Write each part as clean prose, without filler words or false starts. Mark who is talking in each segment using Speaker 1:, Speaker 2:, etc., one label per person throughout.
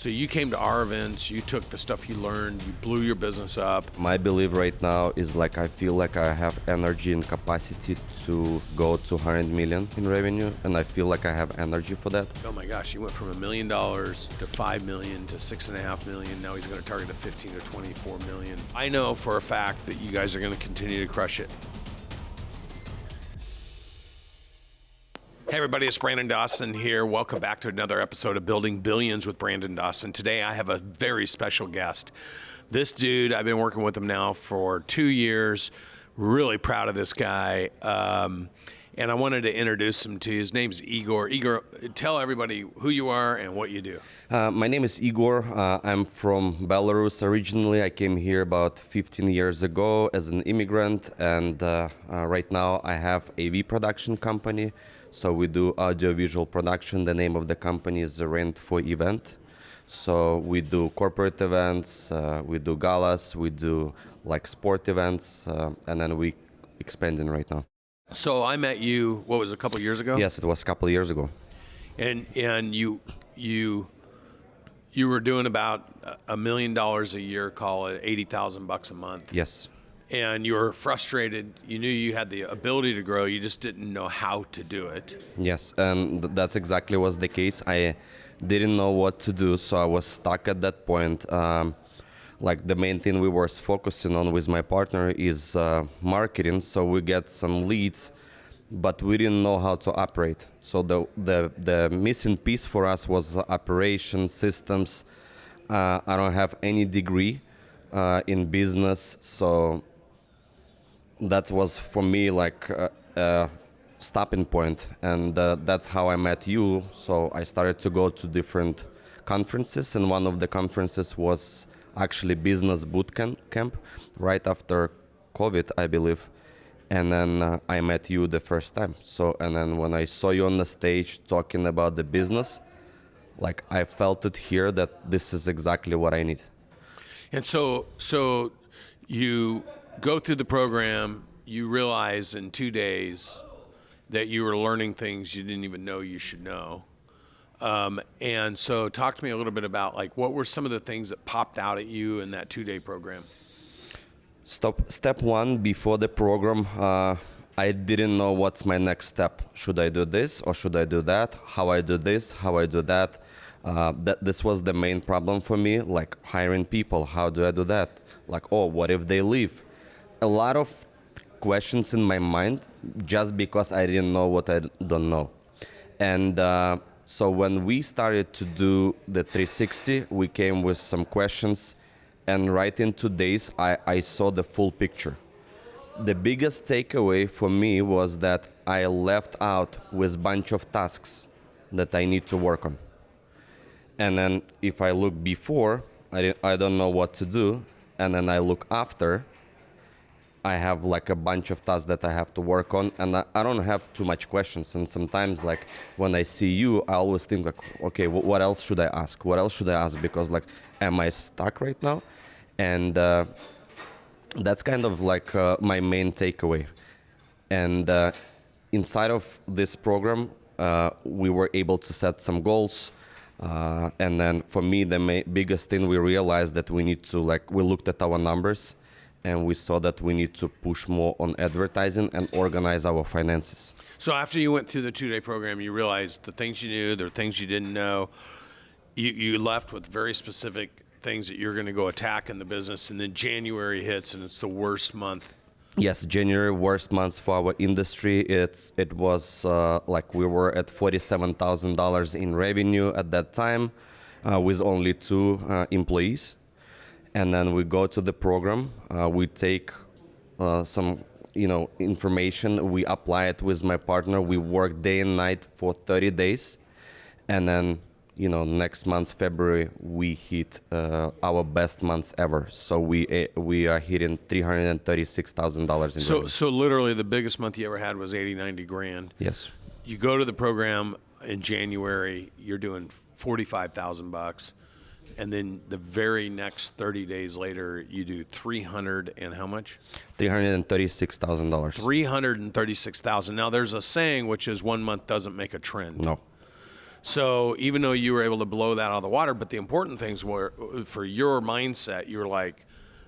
Speaker 1: So you came to our events, you took the stuff you learned, you blew your business up.
Speaker 2: My belief right now is like I feel like I have energy and capacity to go to 100 million in revenue, and I feel like I have energy for that.
Speaker 1: Oh my gosh, you went from $1 million to 5 million to 6.5 million. Now he's going to target a 15 to 24 million. I know for a fact that you guys are going to continue to crush it. Hey everybody, it's Brandon Dawson here. Welcome back to another episode of Building Billions with Brandon Dawson. Today I have a very special guest. This dude, I've been working with him now for 2 years. Really proud of this guy. And I wanted to introduce him to you. His name's Igor. Igor, tell everybody who you are and what you do.
Speaker 2: My name is Igor. I'm from Belarus originally. I came here about 15 years ago as an immigrant, and right now I have a AV production company. So we do audio-visual production. The name of the company is the Rent for Event. So we do corporate events, we do galas, we do like sport events, and then we expanding right now.
Speaker 1: So I met you, what was it, a couple years ago?
Speaker 2: Yes, it was a couple of years ago.
Speaker 1: And you were doing about $1 million a year, call it $80,000 a month.
Speaker 2: Yes.
Speaker 1: And you were frustrated. You knew you had the ability to grow. You just didn't know how to do it.
Speaker 2: Yes, and that's exactly was the case. I didn't know what to do, so I was stuck at that point. Like the main thing we were focusing on with my partner is marketing. So we get some leads, but we didn't know how to operate. So the missing piece for us was operations, systems. I don't have any degree in business, so that was for me like a stopping point, and that's how I met you. So I started to go to different conferences, and one of the conferences was actually business boot camp right after COVID, I believe. And then I met you the first time. So, and then when I saw you on the stage talking about the business, like I felt it here that this is exactly what I need.
Speaker 1: And so you go through the program, you realize in 2 days that you were learning things you didn't even know you should know. And so talk to me a little bit about like what were some of the things that popped out at you in that 2-day program?
Speaker 2: Step one, before the program, I didn't know what's my next step. Should I do this or should I do that? How I do this, how I do that. This was the main problem for me, like hiring people. How do I do that? Like, oh, what if they leave? A lot of questions in my mind just because I didn't know what I don't know. And so when we started to do the 360, we came with some questions, and right in 2 days, I saw the full picture. The biggest takeaway for me was that I left out with a bunch of tasks that I need to work on. And then if I look before, I don't know what to do. And then I look after, I have like a bunch of tasks that I have to work on, and I don't have too much questions. And sometimes like when I see you, I always think like, okay, what else should I ask? What else should I ask? Because like, am I stuck right now? And that's kind of like my main takeaway. And inside of this program, we were able to set some goals. And then for me, the biggest thing we realized that we need to we looked at our numbers and we saw that we need to push more on advertising and organize our finances.
Speaker 1: So after you went through the 2-day program, you realized the things you knew, there were things you didn't know. You left with very specific things that you're going to go attack in the business, and then January hits and it's the worst month.
Speaker 2: Yes, January, worst month for our industry. It was like we were at $47,000 in revenue at that time with only 2 employees. And then we go to the program, we take some information, we apply it with my partner, we work day and night for 30 days. And then next month, February, we hit our best months ever. So we are hitting $336,000 in revenue.
Speaker 1: So literally the biggest month you ever had was 80-90 grand.
Speaker 2: Yes.
Speaker 1: You go to the program in January, you're doing $45,000, and then the very next 30 days later, you do 300 and how much?
Speaker 2: $336,000.
Speaker 1: $336,000. Now there's a saying which is 1 month doesn't make a trend.
Speaker 2: No.
Speaker 1: So even though you were able to blow that out of the water, but the important things were for your mindset, you were like,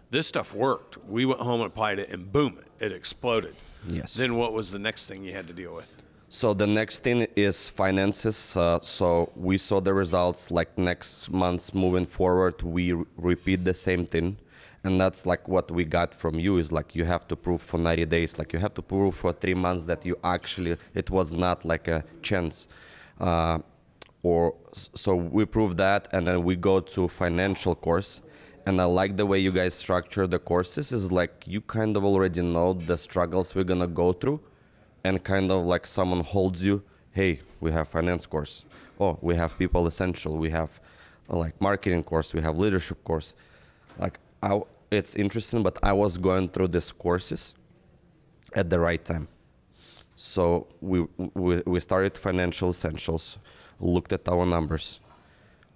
Speaker 1: this stuff worked. We went home and applied it, and boom, it exploded.
Speaker 2: Yes.
Speaker 1: Then what was the next thing you had to deal with?
Speaker 2: So the next thing is finances. So we saw the results like next month moving forward, we repeat the same thing. And that's like what we got from you is like you have to prove for 90 days, like you have to prove for 3 months that you actually, it was not like a chance. So we prove that, and then we go to financial course. And I like the way you guys structure the courses is like you kind of already know the struggles we're gonna go through, and kind of like someone holds you, hey, we have finance course. Oh, we have people essential. We have like marketing course. We have leadership course. Like it's interesting, but I was going through these courses at the right time. So we started financial essentials, looked at our numbers,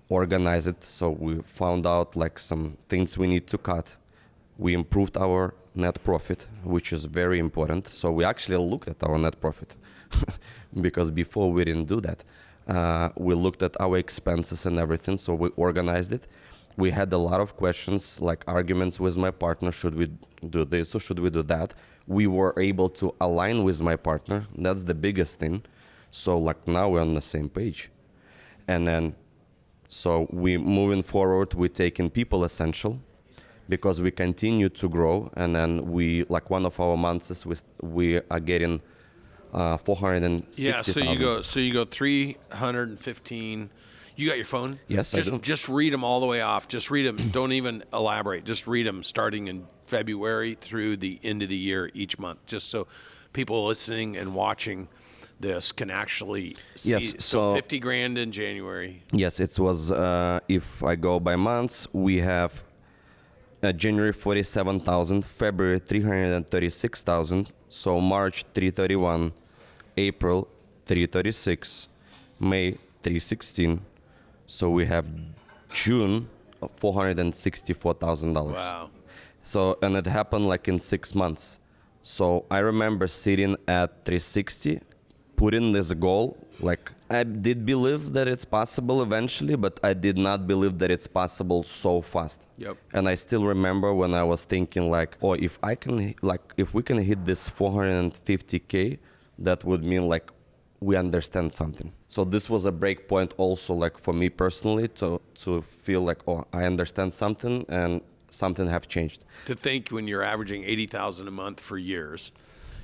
Speaker 2: organized it. So we found out like some things we need to cut. We improved our net profit, which is very important. So we actually looked at our net profit because before we didn't do that. We looked at our expenses and everything. So we organized it. We had a lot of questions, like arguments with my partner. Should we do this or should we do that? We were able to align with my partner. That's the biggest thing. So like now we're on the same page. And then, so we moving forward, we taking people essential because we continue to grow. And then we, like one of our months, we are getting 460,000.
Speaker 1: Yeah, so you go 315. You got your phone?
Speaker 2: Yes, I do.
Speaker 1: Just read them all the way off. Just read them. Don't even elaborate. Just read them starting in February through the end of the year each month, just so people listening and watching this can actually see.
Speaker 2: Yes,
Speaker 1: so 50 grand in January.
Speaker 2: Yes, it was, if I go by months, we have January 47,000, February 336,000, so March 331, April 336, May 316. So we have June $464,000.
Speaker 1: Wow.
Speaker 2: So, and it happened like in 6 months. So I remember sitting at 360, putting this goal. Like I did believe that it's possible eventually, but I did not believe that it's possible so fast.
Speaker 1: Yep.
Speaker 2: And I still remember when I was thinking like, oh, if we can hit this 450K, that would mean like we understand something. So this was a break point also like for me personally to feel like, oh, I understand something and something have changed.
Speaker 1: To think when you're averaging $80,000 a month for years,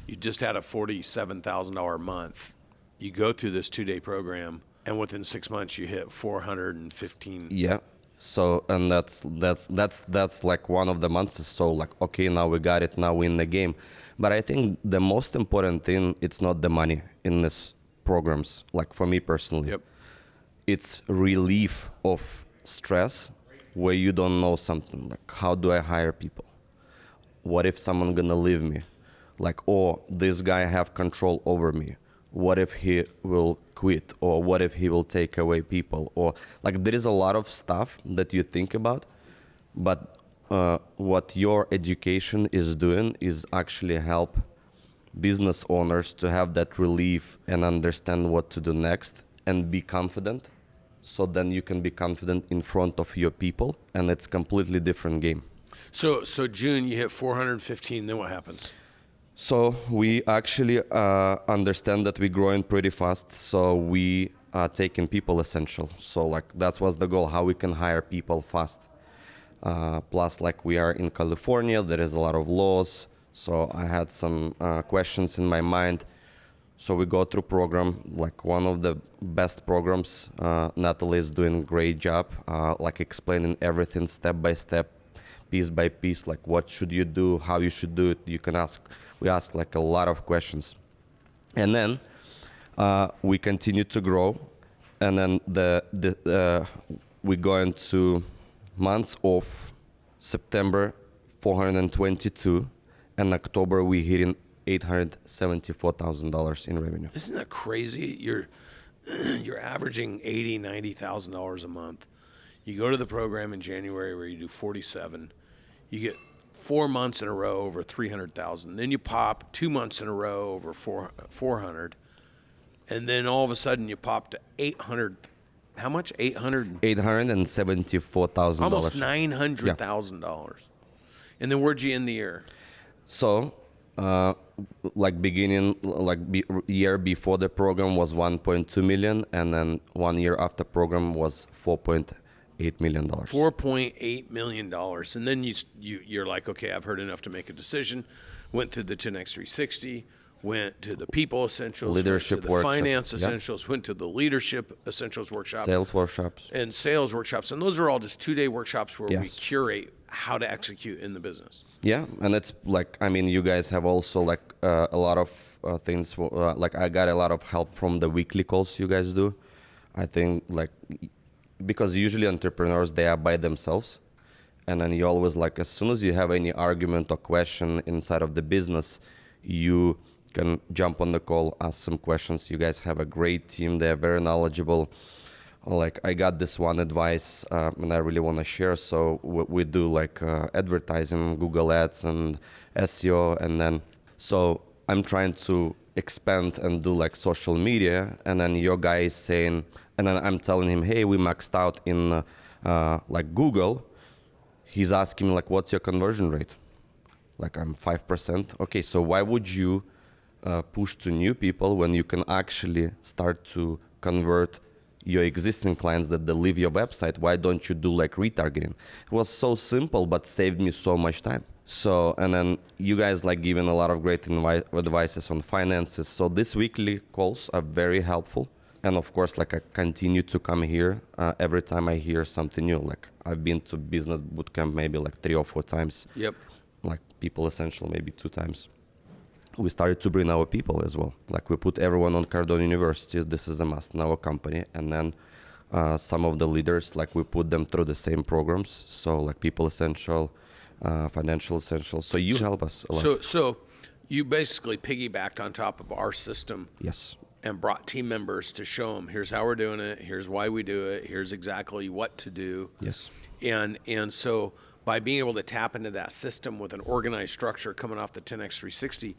Speaker 1: you just had a $47,000 a month. You go through this 2-day program, and within 6 months you hit 415.
Speaker 2: Yeah. So and that's like one of the months. So like, okay, now we got it. Now we're in the game. But I think the most important thing, it's not the money in this programs, like for me personally.
Speaker 1: Yep.
Speaker 2: It's relief of stress where you don't know something. Like, how do I hire people? What if someone gonna leave me? Like, oh, this guy have control over me. What if he will quit? Or what if he will take away people? Or like there is a lot of stuff that you think about, but what your education is doing is actually help business owners to have that relief and understand what to do next and be confident. So then you can be confident in front of your people, and it's completely different game.
Speaker 1: So June, you hit 415, then what happens?
Speaker 2: So we actually understand that we're growing pretty fast. So we are taking people essential. So like that was the goal, how we can hire people fast. Plus like we are in California, there is a lot of laws. So I had some questions in my mind. So we go through program, like one of the best programs. Natalie is doing a great job, like explaining everything step by step, piece by piece, like what should you do, how you should do it. We ask like a lot of questions. And then we continue to grow. And then we go into months of September, 422. And October, we hitting $874,000 in revenue.
Speaker 1: Isn't that crazy? You're averaging $80,000-$90,000 a month. You go to the program in January where you do 47. You get 4 months in a row over 300,000. Then you pop 2 months in a row over 400. And then all of a sudden you pop to 800. How much? 800.
Speaker 2: $874,000.
Speaker 1: Almost $900,000. And then where'd you end the year?
Speaker 2: So, year before the program was 1.2 million, and then 1 year after program was $4.8 million.
Speaker 1: $4.8 million. And then you're like, okay, I've heard enough to make a decision. Went through the 10x360, went to the people essentials,
Speaker 2: leadership
Speaker 1: went to the
Speaker 2: workshop.
Speaker 1: finance essentials, went to the leadership essentials workshop.
Speaker 2: Sales workshops.
Speaker 1: And sales workshops. And those are all just 2-day workshops where we
Speaker 2: Yes.
Speaker 1: curate how to execute in the business.
Speaker 2: Yeah, and it's like, I mean, you guys have also like a lot of things, like I got a lot of help from the weekly calls you guys do. I think like, because usually entrepreneurs, they are by themselves. And then you always like, as soon as you have any argument or question inside of the business, you can jump on the call, ask some questions. You guys have a great team. They're very knowledgeable. Like I got this one advice and I really want to share. So we do like advertising, Google Ads and SEO. And then, so I'm trying to expand and do like social media. And then your guy is saying, and then I'm telling him, hey, we maxed out in like Google. He's asking me like, what's your conversion rate? Like I'm 5%. Okay, so why would you push to new people when you can actually start to convert your existing clients that they leave your website? Why don't you do like retargeting? It was so simple, but saved me so much time. So, and then you guys like giving a lot of great advices on finances. So these weekly calls are very helpful. And of course, like I continue to come here every time I hear something new. Like I've been to business bootcamp maybe like 3 or 4 times.
Speaker 1: Yep.
Speaker 2: Like People Essential maybe 2 times. We started to bring our people as well. Like we put everyone on Cardone University. This is a must in our company. And then some of the leaders, like we put them through the same programs. So like People Essential, Financial Essential. So you help us a lot.
Speaker 1: So you basically piggybacked on top of our system.
Speaker 2: Yes.
Speaker 1: And brought team members to show them, here's how we're doing it, here's why we do it, here's exactly what to do.
Speaker 2: Yes.
Speaker 1: And so by being able to tap into that system with an organized structure coming off the 10x360,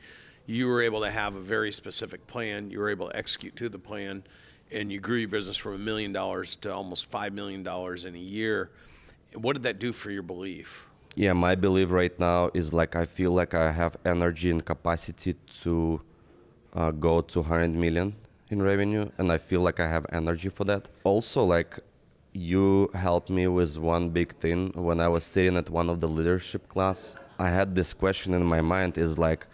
Speaker 1: you were able to have a very specific plan. You were able to execute to the plan, and you grew your business from $1 million to almost $5 million in a year. What did that do for your belief?
Speaker 2: Yeah, my belief right now is like I feel like I have energy and capacity to go to 100 million in revenue, and I feel like I have energy for that. Also, like you helped me with one big thing when I was sitting at one of the leadership class. I had this question in my mind is like,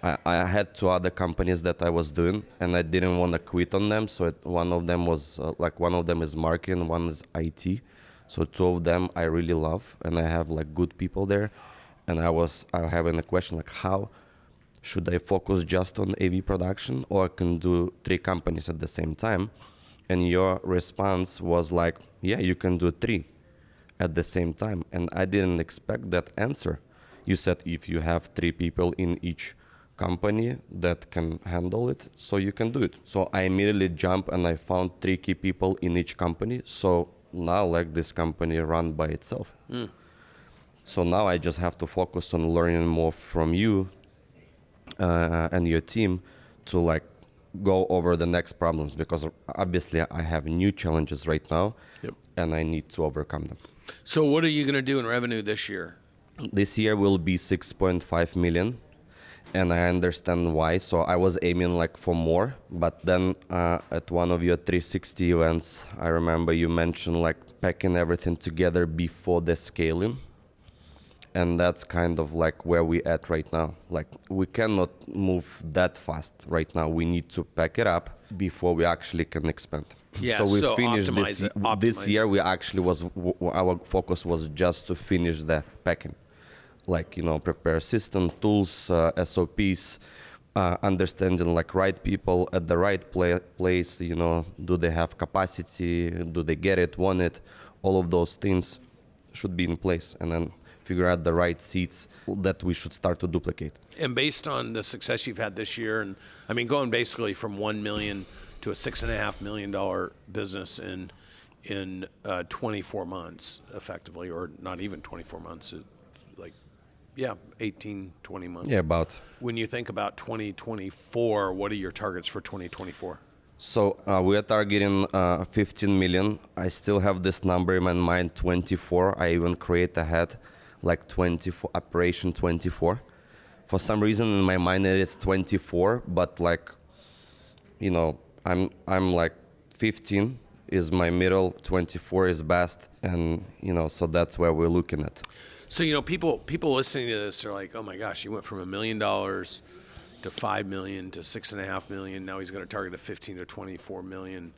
Speaker 2: I had 2 other companies that I was doing, and I didn't want to quit on them. So one of them was one of them is marketing, one is IT. So 2 of them I really love, and I have like good people there. And I having a question like, how should I focus just on AV production, or I can do 3 companies at the same time? And your response was like, yeah, you can do 3 at the same time. And I didn't expect that answer. You said if you have 3 people in each company that can handle it, so you can do it. So I immediately jumped and I found 3 key people in each company. So now like this company run by itself. So now I just have to focus on learning more from you and your team to like go over the next problems, because obviously I have new challenges right now.
Speaker 1: Yep.
Speaker 2: And I need to overcome them.
Speaker 1: So what are you going to do in revenue this year?
Speaker 2: This year will be 6.5 million, and I understand why. So I was aiming like for more, but then at one of your 360 events, I remember you mentioned like packing everything together before the scaling. And that's kind of like where we at right now. Like we cannot move that fast right now. We need to pack it up before we actually can expand.
Speaker 1: Yeah,
Speaker 2: so we
Speaker 1: so
Speaker 2: finished
Speaker 1: optimize
Speaker 2: this year. We actually our focus was just to finish the packing, like prepare system, tools, SOPs, understanding like right people at the right place. Do they have capacity? Do they get it? Want it? All of those things should be in place, and then figure out the right seats that we should start to duplicate.
Speaker 1: And based on the success you've had this year, and I mean, going basically from 1 million to a $6.5 million business in 24 months, effectively, or not even 24 months, 18, 20 months.
Speaker 2: Yeah, about.
Speaker 1: When you think about 2024, what are your targets for 2024?
Speaker 2: So we are targeting 15 million. I still have this number in my mind, 24. I even create ahead, like 24, operation 24. For some reason in my mind it is 24, but like, you know, I'm like 15 is my middle, 24 is best, and you know, so that's where we're looking at.
Speaker 1: So, you know, people listening to this are like, oh my gosh, you went from $1 million to 5 million to 6.5 million. Now he's going to target a 15 to 24 million.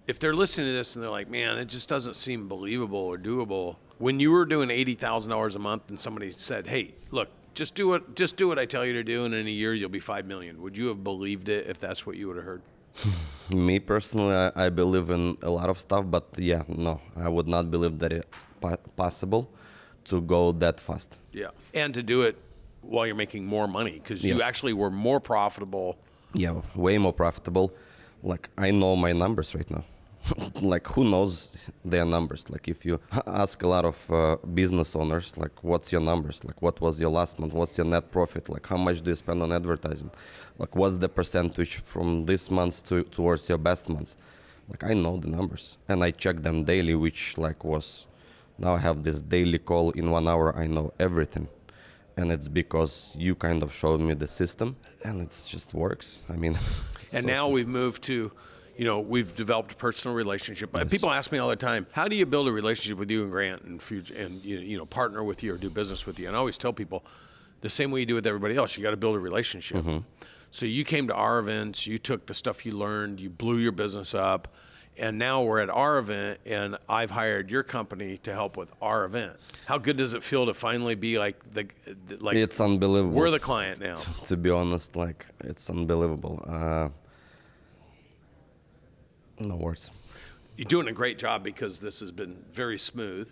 Speaker 1: If they're listening to this and they're like, man, it just doesn't seem believable or doable. When you were doing $80,000 a month and somebody said, hey, look, just do what I tell you to do, and in a year you'll be 5 million. Would you have believed it if that's what you would have heard?
Speaker 2: Me personally, I believe in a lot of stuff, but yeah, no, I would not believe that it possible to go that fast.
Speaker 1: Yeah, and to do it while you're making more money, because you
Speaker 2: Yes.
Speaker 1: actually were more profitable.
Speaker 2: Yeah, way more profitable. Like, I know my numbers right now. Like, who knows their numbers? Like, if you ask a lot of business owners, like, what's your numbers? Like, what was your last month? What's your net profit? Like, how much do you spend on advertising? Like, what's the percentage from this month towards your best months? Like, I know the numbers, and I check them daily, which like was, now I have this daily call in 1 hour. I know everything. And it's because you kind of showed me the system, and it just works. I mean,
Speaker 1: And now we've moved to, you know, we've developed a personal relationship.
Speaker 2: Yes.
Speaker 1: People ask me all the time, how do you build a relationship with you and Grant and you know, partner with you or do business with you? And I always tell people, the same way you do with everybody else, you got to build a relationship.
Speaker 2: Mm-hmm.
Speaker 1: So you came to our events, you took the stuff you learned, you blew your business up, and now we're at our event, and I've hired your company to help with our event. How good does it feel to finally be like
Speaker 2: it's unbelievable.
Speaker 1: we're the client now?
Speaker 2: To be honest, like, it's unbelievable. No words.
Speaker 1: You're doing a great job, because this has been very smooth,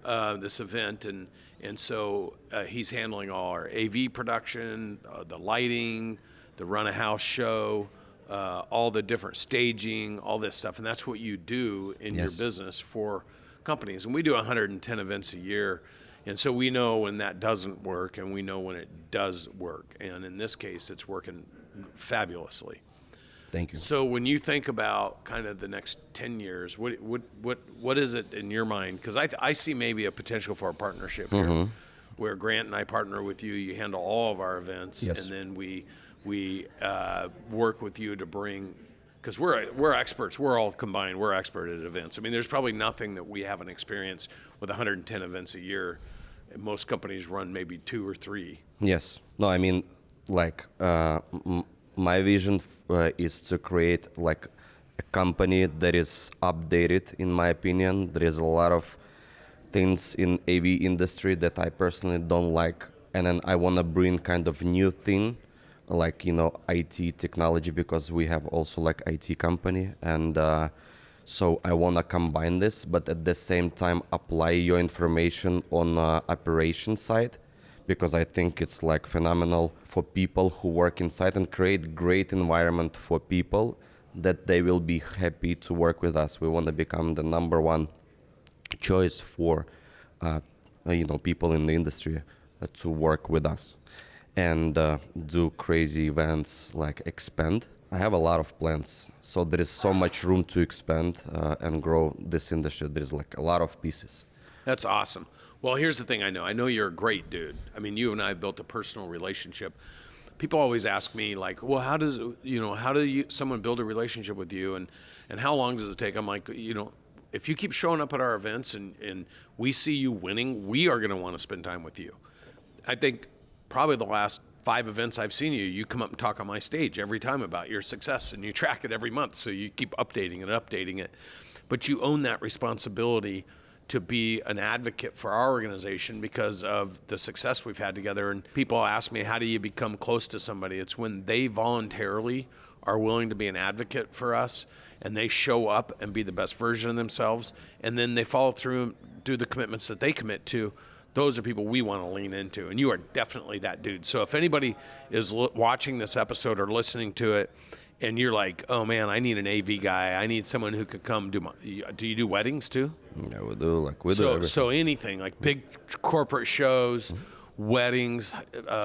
Speaker 1: this event, and so he's handling all our AV production, the lighting, the run a house show, all the different staging, all this stuff, and that's what you do in your
Speaker 2: Yes.
Speaker 1: business for companies. And we do 110 events a year, and so we know when that doesn't work, and we know when it does work. And in this case, it's working fabulously.
Speaker 2: Thank you.
Speaker 1: So when you think about kind of the next 10 years, what is it in your mind? Because I see maybe a potential for a partnership here, where Grant and I partner with you. You handle all of our events,
Speaker 2: Yes.
Speaker 1: and then we work with you to bring, because we're experts. We're all combined. We're expert at events. I mean, there's probably nothing that we haven't experienced with 110 events a year. And most companies run maybe 2 or 3.
Speaker 2: Yes. No, I mean, like, my vision is to create like a company that is updated. In my opinion, there is a lot of things in AV industry that I personally don't like, and then I want to bring kind of new thing, like, you know, IT technology, because we have also like IT company, and so I want to combine this, but at the same time apply your information on operation side, because I think it's like phenomenal for people who work inside, and create great environment for people that they will be happy to work with us. We want to become the number one choice for you know, people in the industry to work with us, and do crazy events, like expand. I have a lot of plans, so there is so much room to expand and grow this industry. There's like a lot of pieces.
Speaker 1: That's awesome. Well, here's the thing. I know you're a great dude. I mean, you and I have built a personal relationship. People always ask me, like, well, how does someone build a relationship with you, and how long does it take? I'm like, you know, if you keep showing up at our events and we see you winning, we are going to want to spend time with you. I think probably the last 5 events I've seen you come up and talk on my stage every time about your success, and you track it every month, so you keep updating it. But you own that responsibility to be an advocate for our organization because of the success we've had together. And people ask me, how do you become close to somebody? It's when they voluntarily are willing to be an advocate for us, and they show up and be the best version of themselves, and then they follow through and do the commitments that they commit to. Those are people we want to lean into, and you are definitely that dude. So if anybody is watching this episode or listening to it, and you're like, oh man, I need an AV guy, I need someone who could come do you do weddings too?
Speaker 2: Yeah, we do. Like, we do everything.
Speaker 1: So anything, like big corporate shows, weddings,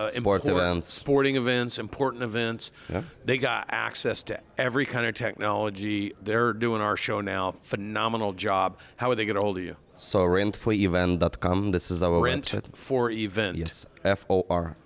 Speaker 1: sporting events, important events.
Speaker 2: Yeah.
Speaker 1: They got access to every kind of technology. They're doing our show now. Phenomenal job. How would they get a hold of you?
Speaker 2: So rentforevent.com. This is our
Speaker 1: Rent
Speaker 2: website.
Speaker 1: for event.
Speaker 2: Yes, FOR.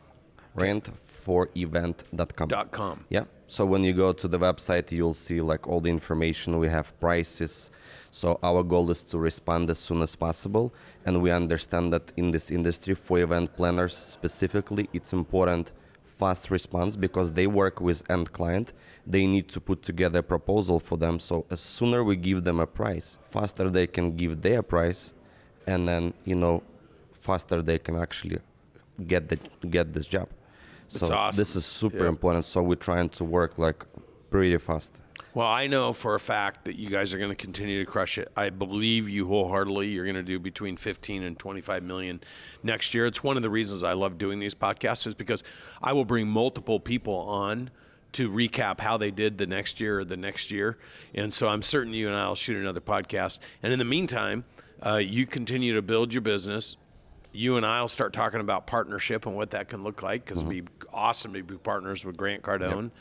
Speaker 2: Rentforevent.com.
Speaker 1: .com.
Speaker 2: Yeah. So when you go to the website, you'll see like all the information. We have prices. So our goal is to respond as soon as possible. And we understand that in this industry, for event planners specifically, it's important fast response because they work with end client. They need to put together a proposal for them. So as sooner we give them a price, faster they can give their price. And then, faster they can actually get this job.
Speaker 1: That's
Speaker 2: So
Speaker 1: awesome.
Speaker 2: this is super important. So we're trying to work like pretty fast.
Speaker 1: Well, I know for a fact that you guys are going to continue to crush it. I believe you wholeheartedly. You're going to do between 15 and 25 million next year. It's one of the reasons I love doing these podcasts is because I will bring multiple people on to recap how they did the next year or the next year. And so I'm certain you and I will shoot another podcast. And in the meantime, you continue to build your business. You and I will start talking about partnership and what that can look like because it'd be awesome to be partners with Grant Cardone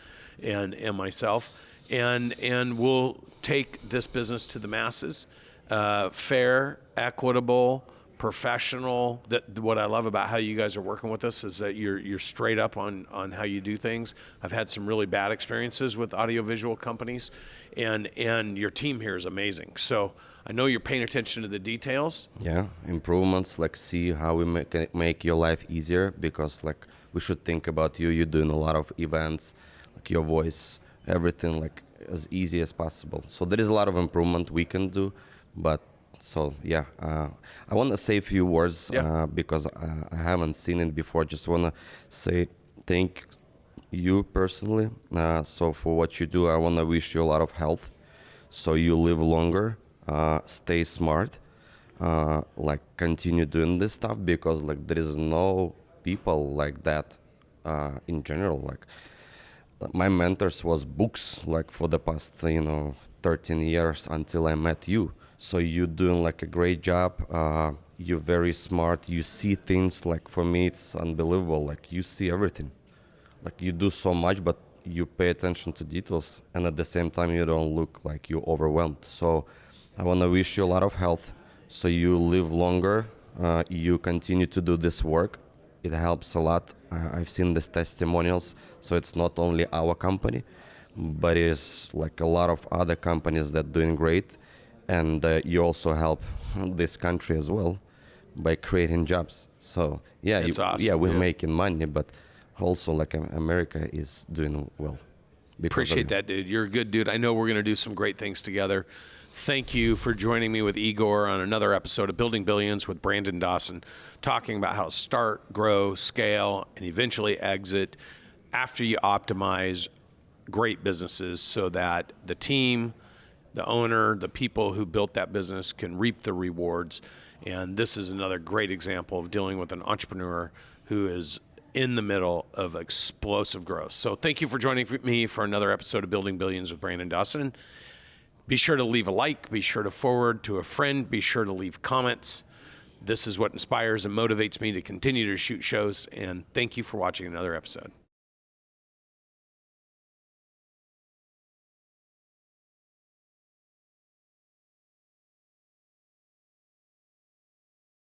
Speaker 1: and myself. And we'll take this business to the masses, fair, equitable, professional. What I love about how you guys are working with us is that you're straight up on how you do things. I've had some really bad experiences with audiovisual companies, and your team here is amazing. So I know you're paying attention to the details.
Speaker 2: Yeah, improvements, like see how we make your life easier because like we should think about you. You're doing a lot of events, like your voice, everything like as easy as possible. So there is a lot of improvement we can do, but so yeah, I want to say a few words because I haven't seen it before. Just want to say thank you personally. So for what you do, I want to wish you a lot of health, so you live longer, stay smart, like continue doing this stuff because like there is no people like that in general. Like my mentors was books like for the past 13 years until I met you. So you're doing like a great job. You're very smart. You see things like for me it's unbelievable. Like you see everything. Like you do so much, but you pay attention to details, and at the same time you don't look like you're overwhelmed. So I want to wish you a lot of health. So you live longer. You continue to do this work. It helps a lot. I've seen these testimonials. So it's not only our company, but it's like a lot of other companies that are doing great. And you also help this country as well by creating jobs. So yeah,
Speaker 1: awesome.
Speaker 2: We're making money, but also like America is doing well.
Speaker 1: Appreciate that, dude. You're a good dude. I know we're going to do some great things together. Thank you for joining me with Igor on another episode of Building Billions with Brandon Dawson, talking about how to start, grow, scale, and eventually exit after you optimize great businesses so that the team, the owner, the people who built that business can reap the rewards. And this is another great example of dealing with an entrepreneur who is in the middle of explosive growth. So thank you for joining me for another episode of Building Billions with Brandon Dawson. Be sure to leave a like, be sure to forward to a friend, be sure to leave comments. This is what inspires and motivates me to continue to shoot shows, and thank you for watching another episode.